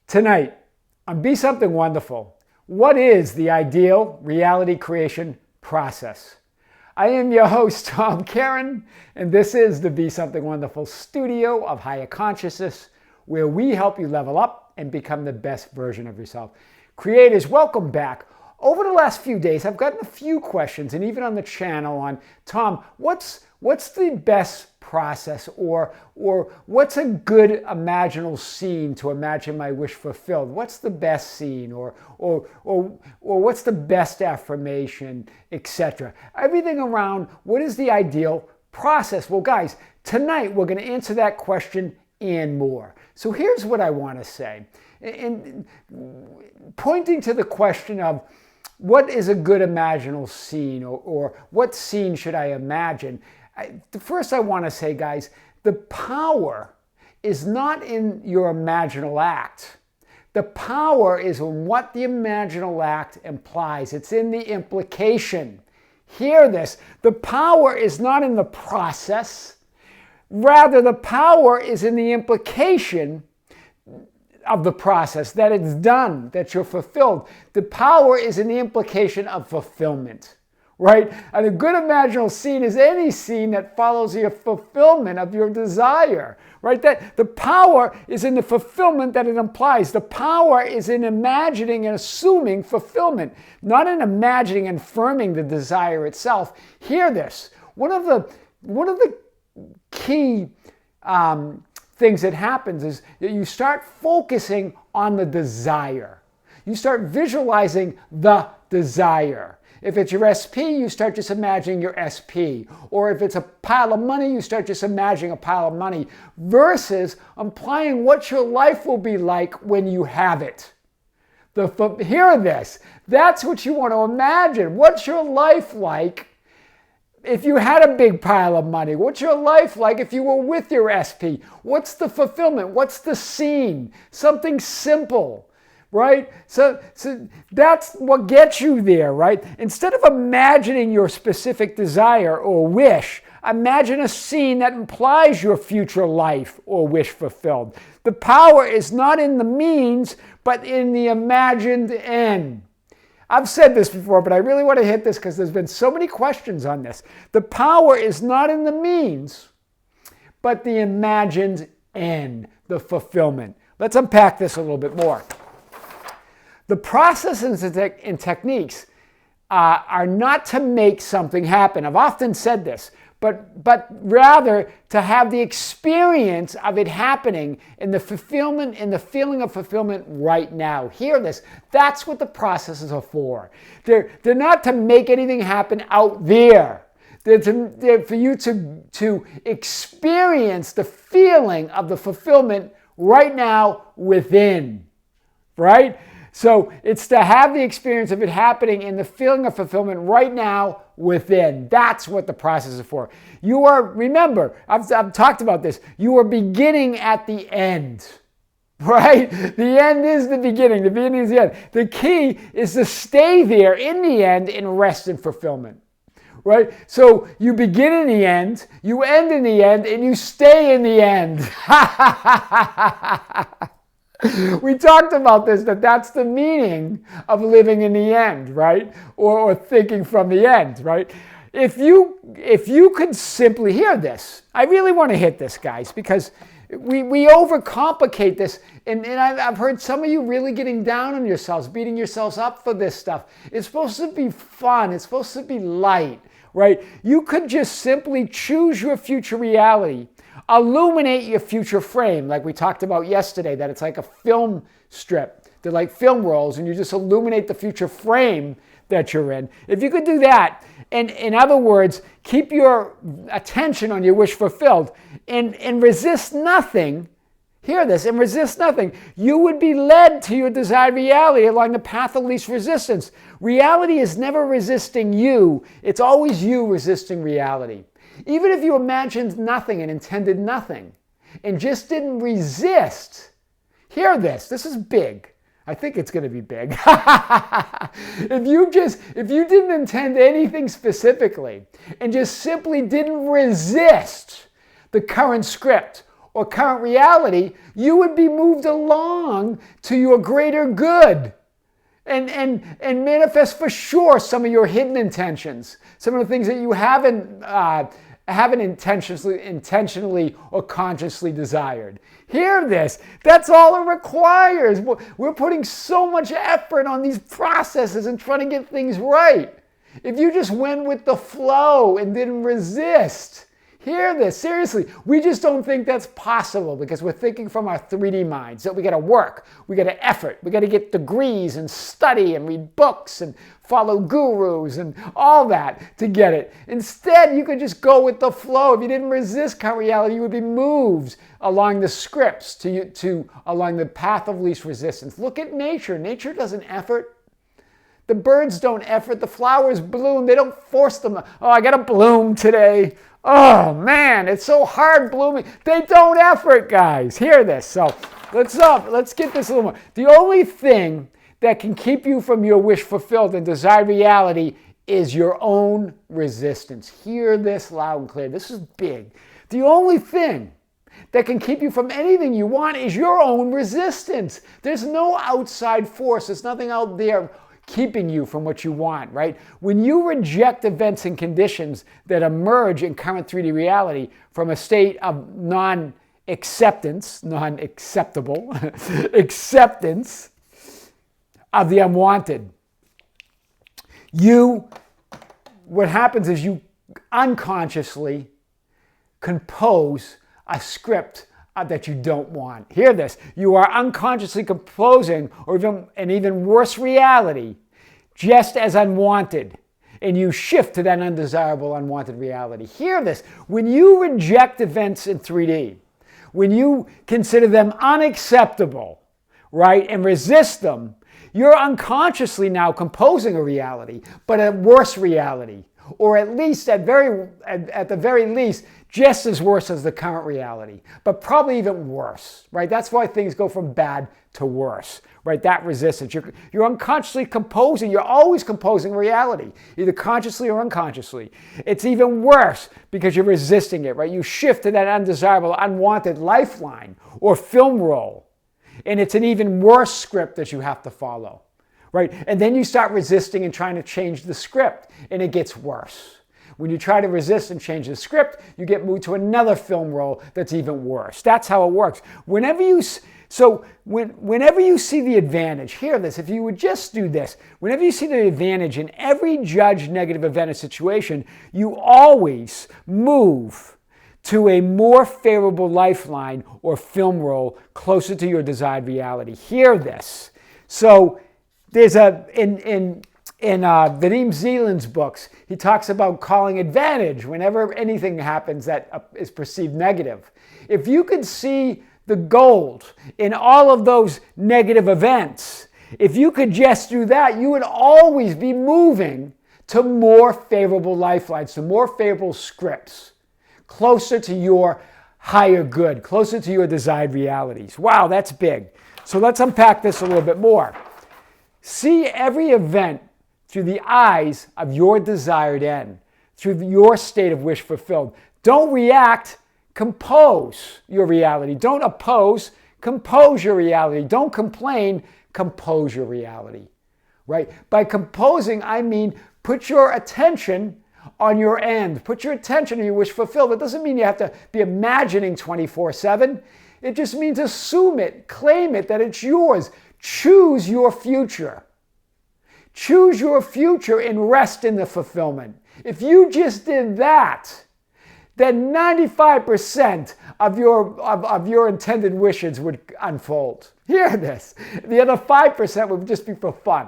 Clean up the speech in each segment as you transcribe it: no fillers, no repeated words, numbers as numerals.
Tonight, on Be Something Wonderful, what is the ideal reality creation process? I am your host, Tom Karen, and this is the Be Something Wonderful studio of higher consciousness, where we help you level up and become the best version of yourself. Creators, welcome back. Over the last few days, I've gotten a few questions, and even on the channel on, Tom, what's the best process, or what's a good imaginal scene to imagine my wish fulfilled? What's the best scene, or what's the best affirmation, etc. Everything around what is the ideal process. Well, guys, tonight we're going to answer that question and more. So here's what I want to say. And pointing to the question of what is a good imaginal scene, or what scene should I imagine? First, I want to say, guys, the power is not in your imaginal act. The power is in what the imaginal act implies. It's in the implication. Hear this. The power is not in the process. Rather, the power is in the implication of the process, that it's done, that you're fulfilled. The power is in the implication of fulfillment. Right? And a good imaginal scene is any scene that follows your fulfillment of your desire. Right? That the power is in the fulfillment that it implies. The power is in imagining and assuming fulfillment, not in imagining and affirming the desire itself. Hear this. One of the key things that happens is that you start focusing on the desire. You start visualizing the desire. If it's your SP, you start just imagining your SP. Or if it's a pile of money, you start just imagining a pile of money, versus implying what your life will be like when you have it. Hear this. That's what you want to imagine. What's your life like if you had a big pile of money? What's your life like if you were with your SP? What's the fulfillment? What's the scene? Something simple. Right? So that's what gets you there, right? Instead of imagining your specific desire or wish, imagine a scene that implies your future life or wish fulfilled. The power is not in the means, but in the imagined end. I've said this before, but I really want to hit this because there's been so many questions on this. The power is not in the means, but the imagined end, the fulfillment. Let's unpack this a little bit more. The processes and techniques are not to make something happen. I've often said this, but rather to have the experience of it happening in the fulfillment, in the feeling of fulfillment right now. Hear this. That's what the processes are for. They're not to make anything happen out there. They're for you to experience the feeling of the fulfillment right now within. Right? So it's to have the experience of it happening in the feeling of fulfillment right now within. That's what the process is for. You are, remember, I've talked about this, you are beginning at the end. Right? The end is the beginning. The beginning is the end. The key is to stay there in the end and rest in fulfillment. Right? So you begin in the end, you end in the end, and you stay in the end. We talked about this, that's the meaning of living in the end, right? Or thinking from the end, right? If you could simply hear this, I really want to hit this, guys, because we overcomplicate this, and I've heard some of you really getting down on yourselves, beating yourselves up for this stuff. It's supposed to be fun. It's supposed to be light, right? You could just simply choose your future reality. Illuminate your future frame, like we talked about yesterday, that it's like a film strip. They're like film rolls, and you just illuminate the future frame that you're in. If you could do that, and in other words, keep your attention on your wish fulfilled, and resist nothing, hear this, and resist nothing, you would be led to your desired reality along the path of least resistance. Reality is never resisting you. It's always you resisting reality. Even if you imagined nothing and intended nothing and just didn't resist, hear this, this is big. I think it's going to be big. If you didn't intend anything specifically and just simply didn't resist the current script or current reality, you would be moved along to your greater good. And manifest for sure some of your hidden intentions, some of the things that you haven't intentionally or consciously desired. Hear this. That's all it requires. We're putting so much effort on these processes and trying to get things right. If you just went with the flow and didn't resist, hear this, seriously, we just don't think that's possible because we're thinking from our 3D minds that we got to work, we got to effort, we got to get degrees and study and read books and follow gurus and all that to get it. Instead, you could just go with the flow. If you didn't resist current reality, you would be moved along the scripts along the path of least resistance. Look at nature. Nature doesn't effort. The birds don't effort. The flowers bloom. They don't force them. Oh, I got to bloom today. Oh man, it's so hard blooming. They don't effort, guys. Hear this. So let's get this a little more. The only thing that can keep you from your wish fulfilled and desired reality is your own resistance. Hear this loud and clear. This is big. The only thing that can keep you from anything you want is your own resistance. There's no outside force. There's nothing out there keeping you from what you want, right? When you reject events and conditions that emerge in current 3D reality from a state of non-acceptance of the unwanted, what happens is you unconsciously compose a script that you don't want. Hear this. You are unconsciously composing an even worse reality just as unwanted, and you shift to that undesirable, unwanted reality. Hear this. When you reject events in 3D, when you consider them unacceptable, right, and resist them, you're unconsciously now composing a reality, but a worse reality, or at least at the very least, just as worse as the current reality, but probably even worse, right? That's why things go from bad to worse, right? That resistance. You're unconsciously composing, you're always composing reality, either consciously or unconsciously. It's even worse because you're resisting it, right? You shift to that undesirable, unwanted lifeline or film role, and it's an even worse script that you have to follow, right? And then you start resisting and trying to change the script, and it gets worse. When you try to resist and change the script, you get moved to another film role that's even worse. That's how it works. Whenever you see the advantage, hear this, if you would just do this, whenever you see the advantage in every judged negative event or situation, you always move to a more favorable lifeline or film role closer to your desired reality. Hear this. So there's in Vadim Zeland's books, he talks about calling advantage whenever anything happens that is perceived negative. If you could see the gold in all of those negative events, if you could just do that, you would always be moving to more favorable lifelines, to more favorable scripts, closer to your higher good, closer to your desired realities. Wow, that's big. So let's unpack this a little bit more. See every event through the eyes of your desired end, through your state of wish fulfilled. Don't react, compose your reality. Don't oppose, compose your reality. Don't complain, compose your reality, right? By composing, I mean put your attention on your end. Put your attention on your wish fulfilled. It doesn't mean you have to be imagining 24/7. It just means assume it, claim it, that it's yours. Choose your future. Choose your future and rest in the fulfillment. If you just did that, then 95% of your intended wishes would unfold. Hear this. The other 5% would just be for fun,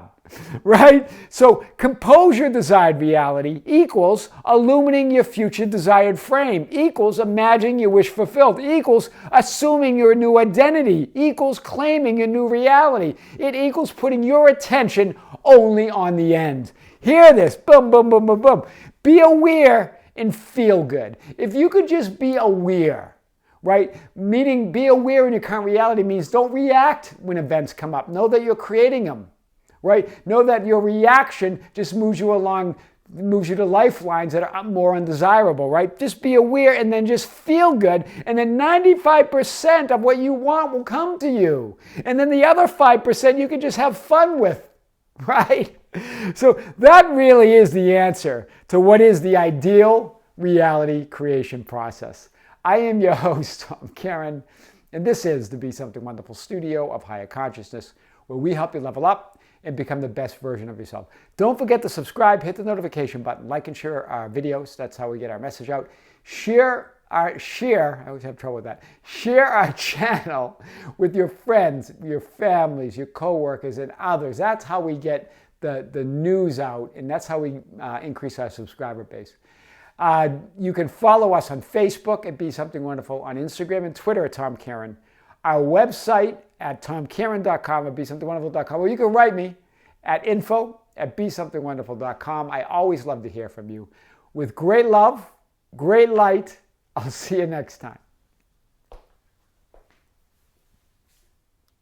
right? So compose your desired reality equals illuminating your future desired frame, equals imagining your wish fulfilled, equals assuming your new identity, equals claiming your new reality. It equals putting your attention only on the end. Hear this. Boom, boom, boom, boom, boom. Be aware and feel good. If you could just be aware, right? Meaning be aware in your current reality means don't react when events come up. Know that you're creating them, right? Know that your reaction just moves you along moves you to lifelines that are more undesirable, right? Just be aware and then just feel good. And then 95% of what you want will come to you. And then the other 5% you can just have fun with, right? So that really is the answer to what is the ideal reality creation process. I am your host, Tom Karen, and this is the Be Something Wonderful studio of higher consciousness, where we help you level up and become the best version of yourself. Don't forget to subscribe, hit the notification button, like and share our videos. That's how we get our message out. I always have trouble with that. Share our channel with your friends, your families, your coworkers, and others. That's how we get the news out, and that's how we increase our subscriber base. You can follow us on Facebook at Be Something Wonderful, on Instagram and Twitter at Tom Karen. Our website at tomkaren.com or besomethingwonderful.com, or you can write me at info@besomethingwonderful.com. I always love to hear from you. With great love, great light, I'll see you next time.